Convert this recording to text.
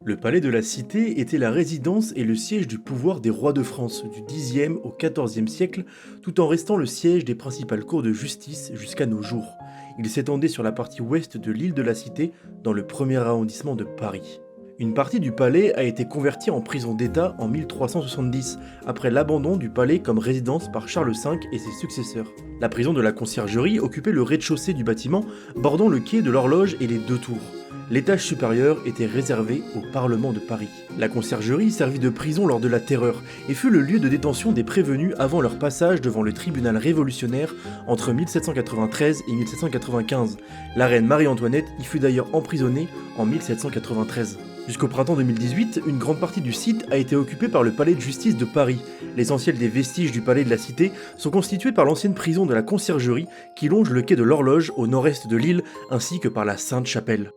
Le palais de la Cité était la résidence et le siège du pouvoir des rois de France du Xe au XIVe siècle, tout en restant le siège des principales cours de justice jusqu'à nos jours. Il s'étendait sur la partie ouest de l'île de la Cité, dans le premier arrondissement de Paris. Une partie du palais a été convertie en prison d'État en 1370, après l'abandon du palais comme résidence par Charles V et ses successeurs. La prison de la Conciergerie occupait le rez-de-chaussée du bâtiment, bordant le quai de l'Horloge et les deux tours. L'étage supérieur était réservé au Parlement de Paris. La Conciergerie servit de prison lors de la Terreur et fut le lieu de détention des prévenus avant leur passage devant le tribunal révolutionnaire entre 1793 et 1795. La reine Marie-Antoinette y fut d'ailleurs emprisonnée en 1793. Jusqu'au printemps 2018, une grande partie du site a été occupée par le palais de justice de Paris. L'essentiel des vestiges du palais de la Cité sont constitués par l'ancienne prison de la Conciergerie qui longe le quai de l'Horloge au nord-est de l'île ainsi que par la Sainte-Chapelle.